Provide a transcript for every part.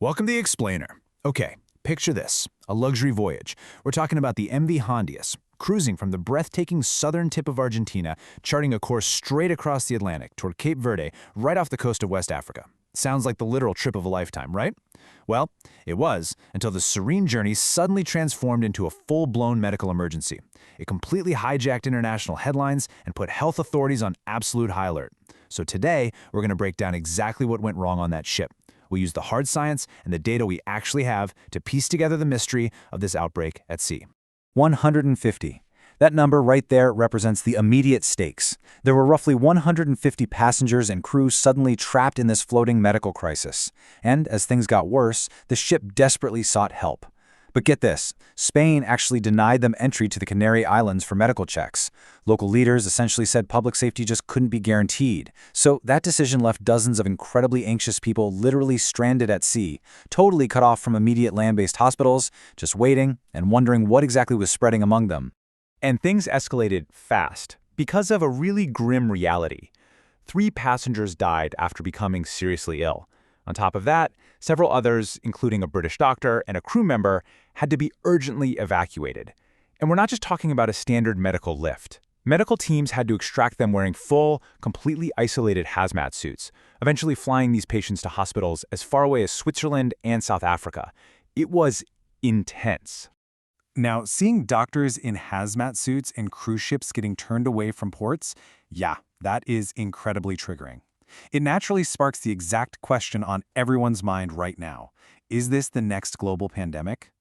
Welcome to the Explainer. Okay, picture this, a luxury voyage. We're talking about the MV Hondius, cruising from the breathtaking southern tip of Argentina, charting a course straight across the Atlantic toward Cape Verde, right off the coast of West Africa. Sounds like the literal trip of a lifetime, right? Well, it was, until the serene journey suddenly transformed into a full-blown medical emergency. It completely hijacked international headlines and put health authorities on absolute high alert. So today, we're going to break down exactly what went wrong on that ship. We'll use the hard science and the data we actually have to piece together the mystery of this outbreak at sea. 150. That number right there represents the immediate stakes. There were roughly 150 passengers and crew suddenly trapped in this floating medical crisis. And as things got worse, the ship desperately sought help. But get this, Spain actually denied them entry to the Canary Islands for medical checks. Local leaders essentially said public safety just couldn't be guaranteed. So that decision left dozens of incredibly anxious people literally stranded at sea, totally cut off from immediate land-based hospitals, just waiting and wondering what exactly was spreading among them. And things escalated fast because of a really grim reality. 3 passengers died after becoming seriously ill. On top of that, several others, including a British doctor and a crew member, had to be urgently evacuated. And we're not just talking about a standard medical lift. Medical teams had to extract them wearing full, completely isolated hazmat suits, eventually flying these patients to hospitals as far away as Switzerland and South Africa. It was intense. Now, seeing doctors in hazmat suits and cruise ships getting turned away from ports, yeah, that is incredibly triggering. It naturally sparks the exact question on everyone's mind right now. Is this the next global pandemic?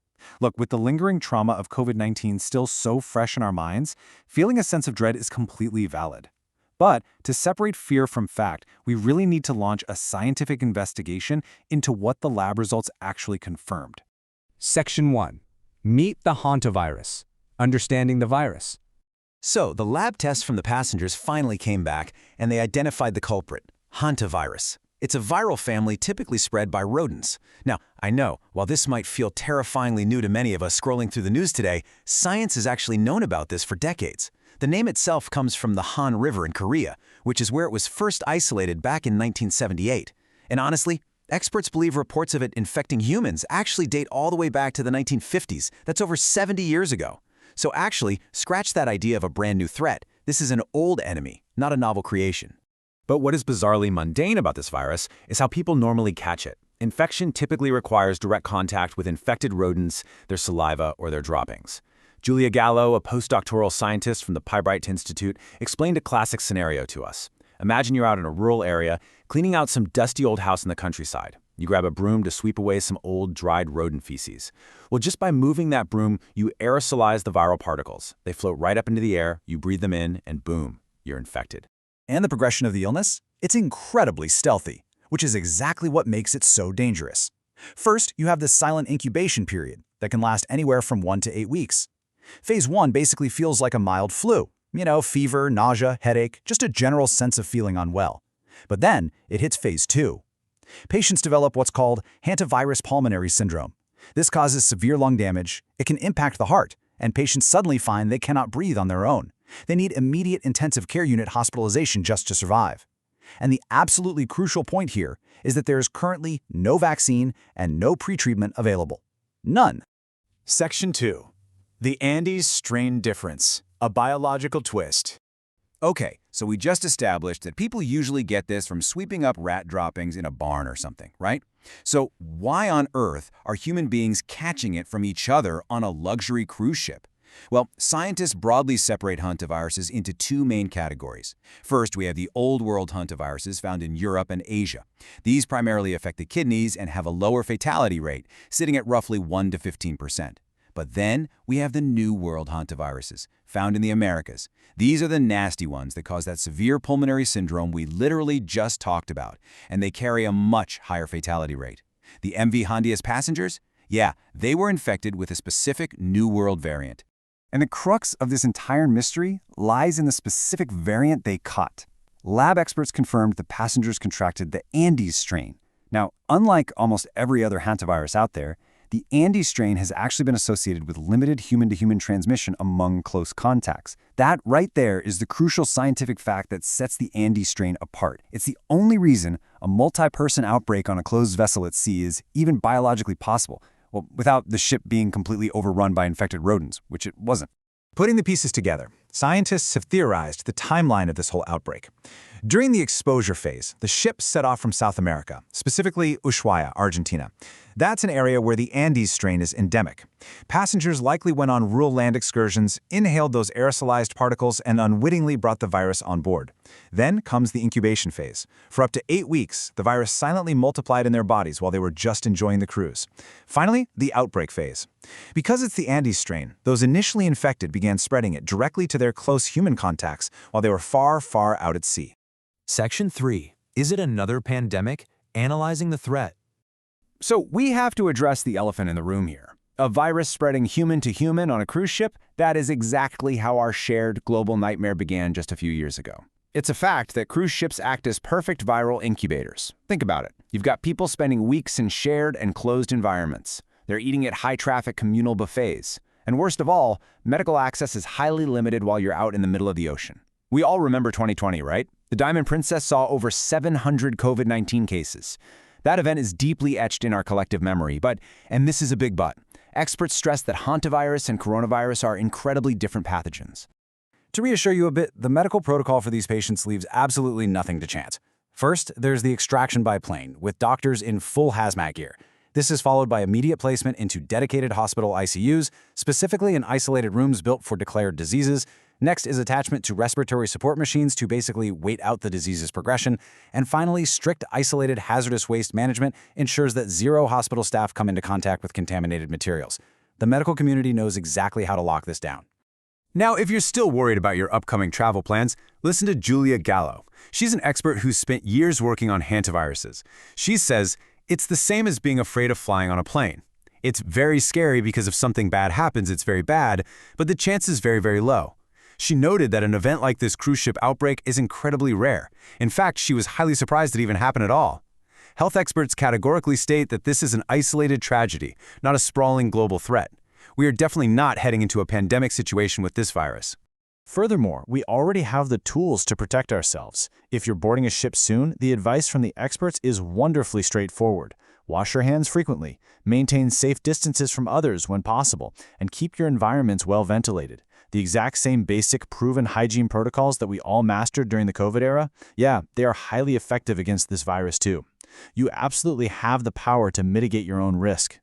Look, with the lingering trauma of COVID-19 still so fresh in our minds, feeling a sense of dread is completely valid. But to separate fear from fact, we really need to launch a scientific investigation into what the lab results actually confirmed. Section 1. Meet the Hantavirus. Understanding the virus. So, the lab tests from the passengers finally came back, and they identified the culprit, Hantavirus. It's a viral family typically spread by rodents. Now, I know, while this might feel terrifyingly new to many of us scrolling through the news today, science has actually known about this for decades. The name itself comes from the Han River in Korea, which is where it was first isolated back in 1978. And honestly, experts believe reports of it infecting humans actually date all the way back to the 1950s. That's over 70 years ago. So actually, scratch that idea of a brand new threat. This is an old enemy, not a novel creation. But what is bizarrely mundane about this virus is how people normally catch it. Infection typically requires direct contact with infected rodents, their saliva, or their droppings. Julia Gallo, a postdoctoral scientist from the Pirbright Institute, explained a classic scenario to us. Imagine you're out in a rural area, cleaning out some dusty old house in the countryside. You grab a broom to sweep away some old, dried rodent feces. Well, just by moving that broom, you aerosolize the viral particles. They float right up into the air, you breathe them in, and boom, you're infected. And the progression of the illness? It's incredibly stealthy, which is exactly what makes it so dangerous. First, you have this silent incubation period that can last anywhere from 1 to 8 weeks. Phase 1 basically feels like a mild flu. Fever, nausea, headache, just a general sense of feeling unwell. But then, it hits Phase 2. Patients develop what's called Hantavirus Pulmonary Syndrome. This causes severe lung damage, it can impact the heart, and patients suddenly find they cannot breathe on their own. They need immediate intensive care unit hospitalization just to survive. And the absolutely crucial point here is that there is currently no vaccine and no pretreatment available. None. Section 2. The Andes strain difference, a biological twist. Okay, so we just established that people usually get this from sweeping up rat droppings in a barn or something, right? So why on earth are human beings catching it from each other on a luxury cruise ship? Well, scientists broadly separate hantaviruses into 2 main categories. First, we have the Old World hantaviruses found in Europe and Asia. These primarily affect the kidneys and have a lower fatality rate, sitting at roughly 1 to 15%. But then we have the New World hantaviruses, found in the Americas. These are the nasty ones that cause that severe pulmonary syndrome we literally just talked about, and they carry a much higher fatality rate. The MV Hondius passengers? Yeah, they were infected with a specific New World variant. And the crux of this entire mystery lies in the specific variant they caught. Lab experts confirmed the passengers contracted the Andes strain. Now, unlike almost every other hantavirus out there, The Andes strain has actually been associated with limited human-to-human transmission among close contacts. That right there is the crucial scientific fact that sets the Andes strain apart. It's the only reason a multi-person outbreak on a closed vessel at sea is even biologically possible. Well, without the ship being completely overrun by infected rodents, which it wasn't. Putting the pieces together, scientists have theorized the timeline of this whole outbreak. During the exposure phase, the ship set off from South America, specifically Ushuaia, Argentina. That's an area where the Andes strain is endemic. Passengers likely went on rural land excursions, inhaled those aerosolized particles, and unwittingly brought the virus on board. Then comes the incubation phase. For up to 8 weeks, the virus silently multiplied in their bodies while they were just enjoying the cruise. Finally, the outbreak phase. Because it's the Andes strain, those initially infected began spreading it directly to their close human contacts while they were far, far out at sea. Section 3. Is it another pandemic? Analyzing the threat. So we have to address the elephant in the room here. A virus spreading human to human on a cruise ship, that is exactly how our shared global nightmare began just a few years ago. It's a fact that cruise ships act as perfect viral incubators. Think about it. You've got people spending weeks in shared and closed environments. They're eating at high-traffic communal buffets. And worst of all, medical access is highly limited while you're out in the middle of the ocean. We all remember 2020, right? The Diamond Princess saw over 700 COVID-19 cases. That event is deeply etched in our collective memory, but, and this is a big but, experts stress that Hantavirus and coronavirus are incredibly different pathogens. To reassure you a bit, the medical protocol for these patients leaves absolutely nothing to chance. First, there's the extraction by plane, with doctors in full hazmat gear. This is followed by immediate placement into dedicated hospital ICUs, specifically in isolated rooms built for declared diseases. Next is attachment to respiratory support machines to basically wait out the disease's progression. And finally, strict isolated hazardous waste management ensures that zero hospital staff come into contact with contaminated materials. The medical community knows exactly how to lock this down. Now, if you're still worried about your upcoming travel plans, listen to Julia Gallo. She's an expert who's spent years working on hantaviruses. She says, it's the same as being afraid of flying on a plane. It's very scary because if something bad happens, it's very bad, but the chance is very, very low. She noted that an event like this cruise ship outbreak is incredibly rare. In fact, she was highly surprised it even happened at all. Health experts categorically state that this is an isolated tragedy, not a sprawling global threat. We are definitely not heading into a pandemic situation with this virus. Furthermore, we already have the tools to protect ourselves. If you're boarding a ship soon, the advice from the experts is wonderfully straightforward. Wash your hands frequently, maintain safe distances from others when possible, and keep your environments well ventilated. The exact same basic proven hygiene protocols that we all mastered during the COVID era, yeah, they are highly effective against this virus too. You absolutely have the power to mitigate your own risk.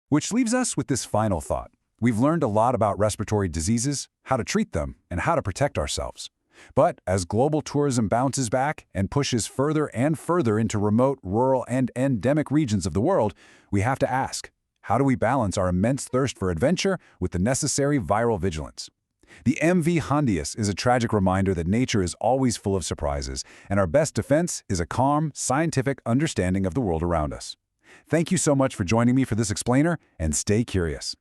Which leaves us with this final thought. We've learned a lot about respiratory diseases, how to treat them, and how to protect ourselves. But as global tourism bounces back and pushes further and further into remote, rural, and endemic regions of the world, we have to ask, how do we balance our immense thirst for adventure with the necessary viral vigilance? The MV Hondius is a tragic reminder that nature is always full of surprises, and our best defense is a calm, scientific understanding of the world around us. Thank you so much for joining me for this explainer, and stay curious.